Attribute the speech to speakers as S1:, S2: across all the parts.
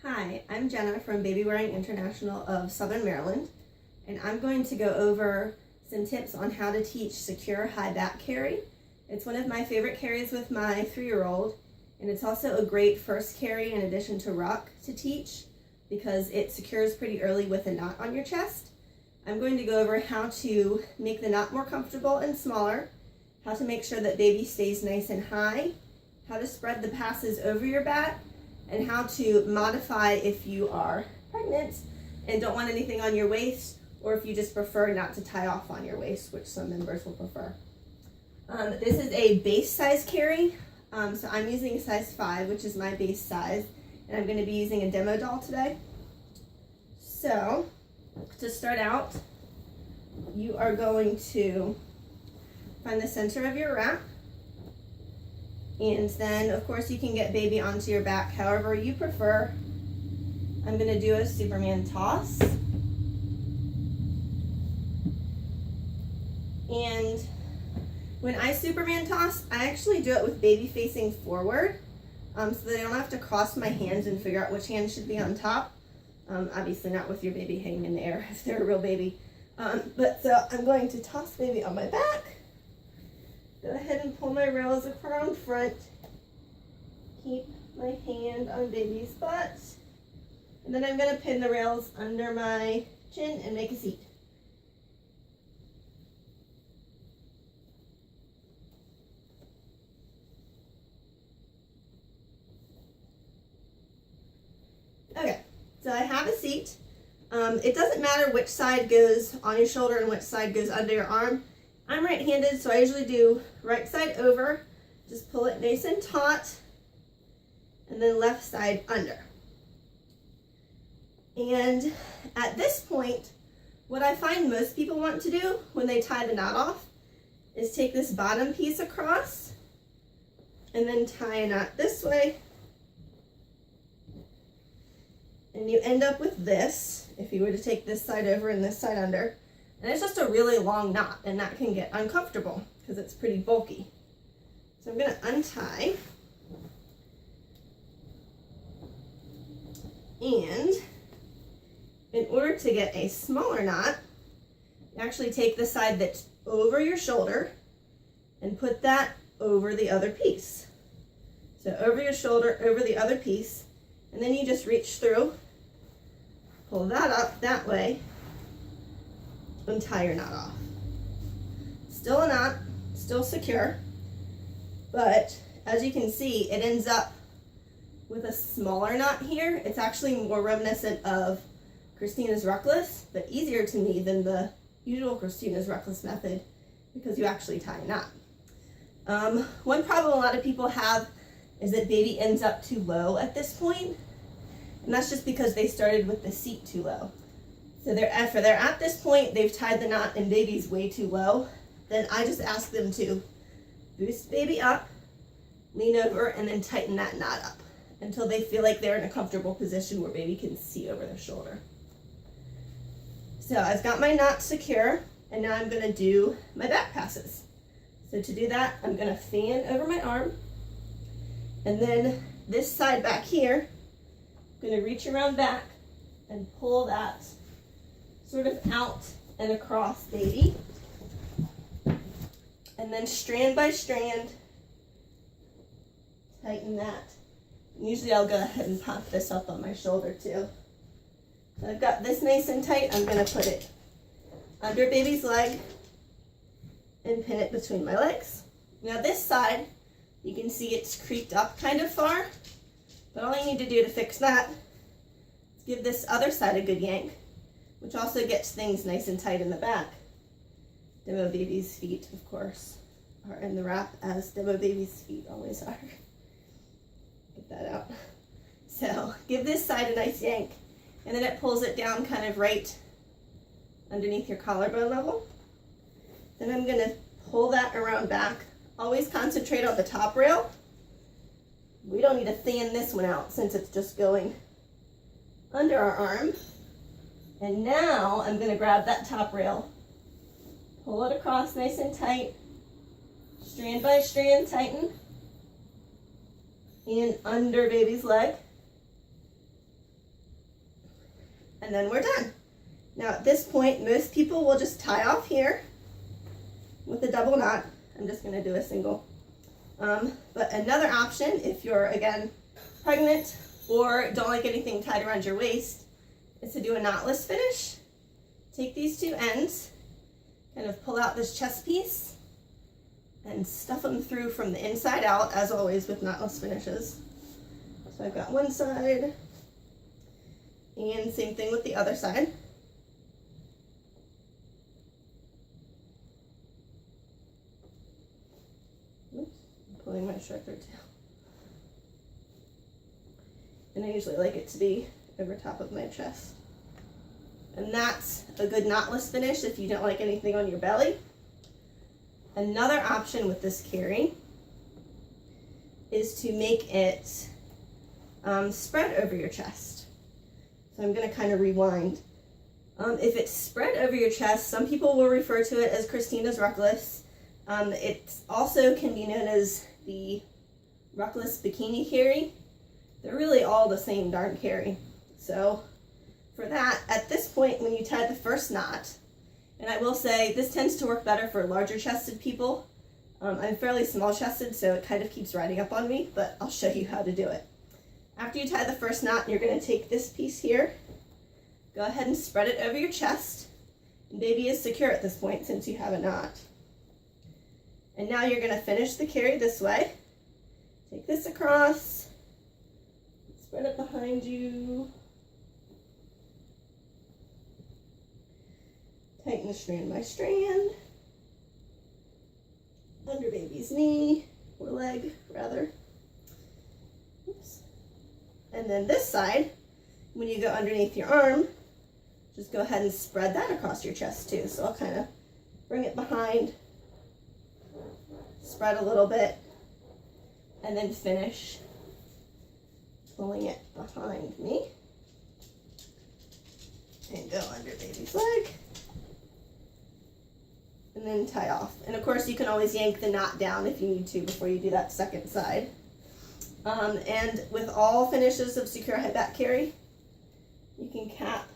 S1: Hi, I'm Jenna from Baby Wearing International of Southern Maryland, and I'm going to go over some tips on how to teach secure high back carry. It's one of my favorite carries with my 3-year-old, and it's also a great first carry in addition to rock to teach because it secures pretty early with a knot on your chest. I'm going to go over how to make the knot more comfortable and smaller, how to make sure that baby stays nice and high, how to spread the passes over your back, and how to modify if you are pregnant and don't want anything on your waist, or if you just prefer not to tie off on your waist, which some members will prefer. This is a base size carry, so I'm using a size 5, which is my base size, and I'm going to be using a demo doll today. So, to start out, you are going to find the center of your wrap. And then, of course, you can get baby onto your back however you prefer. I'm going to do a Superman toss. And when I Superman toss, I actually do it with baby facing forward, so that I don't have to cross my hands and figure out which hand should be on top. Obviously not with your baby hanging in the air if they're a real baby. So I'm going to toss baby on my back. Go ahead and pull my rails around front. Keep my hand on baby's butt. And then I'm going to pin the rails under my chin and make a seat. Okay, so I have a seat. It doesn't matter which side goes on your shoulder and which side goes under your arm. I'm right-handed, so I usually do right side over, just pull it nice and taut, and then left side under. And at this point, what I find most people want to do when they tie the knot off is take this bottom piece across and then tie a knot this way. And you end up with this, if you were to take this side over and this side under. And it's just a really long knot, and that can get uncomfortable because it's pretty bulky. So I'm going to untie. And in order to get a smaller knot, you actually take the side that's over your shoulder and put that over the other piece. So over your shoulder, over the other piece, and then you just reach through, pull that up that way, and tie your knot off. Still a knot, still secure, but as you can see, it ends up with a smaller knot here. It's actually more reminiscent of Christina's Reckless, but easier to me than the usual Christina's Reckless method because you actually tie a knot. One problem a lot of people have is that baby ends up too low at this point, and that's just because they started with the seat too low. So they're at this point, they've tied the knot and baby's way too low, then I just ask them to boost baby up, lean over, and then tighten that knot up until they feel like they're in a comfortable position where baby can see over their shoulder. So I've got my knot secure, and now I'm going to do my back passes. So to do that, I'm going to fan over my arm, and then this side back here, I'm going to reach around back and pull that sort of out and across baby, and then strand by strand tighten that. And usually I'll go ahead and pop this up on my shoulder too. So I've got this nice and tight. I'm going to put it under baby's leg and pin it between my legs. Now this side, you can see it's creeped up kind of far, but all you need to do to fix that is give this other side a good yank, which also gets things nice and tight in the back. Demo baby's feet, of course, are in the wrap, as demo baby's feet always are. Get that out. So give this side a nice yank, and then it pulls it down kind of right underneath your collarbone level. Then I'm going to pull that around back. Always concentrate on the top rail. We don't need to fan this one out since it's just going under our arm. And now I'm going to grab that top rail, pull it across nice and tight, strand by strand tighten, and under baby's leg. and then we're done. Now at this point, most people will just tie off here with a double knot. I'm just going to do a single. But another option, if you're, again, pregnant or don't like anything tied around your waist, is to do a knotless finish. Take these two ends, kind of pull out this chest piece, and stuff them through from the inside out, as always with knotless finishes. So I've got one side, and same thing with the other side. Oops, I'm pulling my shirt through too. And I usually like it to be over top of my chest. And that's a good knotless finish if you don't like anything on your belly. Another option with this carry is to make it spread over your chest. So I'm going to kind of rewind. If it's spread over your chest, some people will refer to it as Christina's ruckless. It also can be known as the ruckless bikini carry. They're really all the same darn carry. So for that, at this point, when you tie the first knot, and I will say this tends to work better for larger chested people. I'm fairly small chested, so it kind of keeps riding up on me, but I'll show you how to do it. After you tie the first knot, you're going to take this piece here, go ahead and spread it over your chest. And baby is secure at this point since you have a knot. And now you're going to finish the carry this way. Take this across, spread it behind you. Tighten the strand by strand, under baby's knee, or leg rather. Oops. And then this side, when you go underneath your arm, just go ahead and spread that across your chest too. So I'll kind of bring it behind, spread a little bit, and then finish pulling it behind me. And go under baby's leg. And then tie off. And of course you can always yank the knot down if you need to before you do that second side. And with all finishes of secure high back carry, you can cap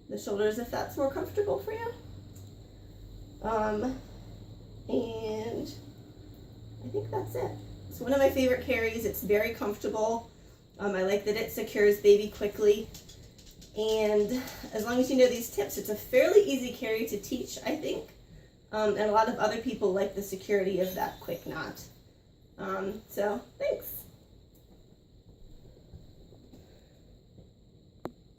S1: the shoulders if that's more comfortable for you. And I think that's it. It's one of my favorite carries. It's very comfortable. I like that it secures baby quickly. And as long as you know these tips, it's a fairly easy carry to teach, I think. And a lot of other people like the security of that quick knot. So thanks.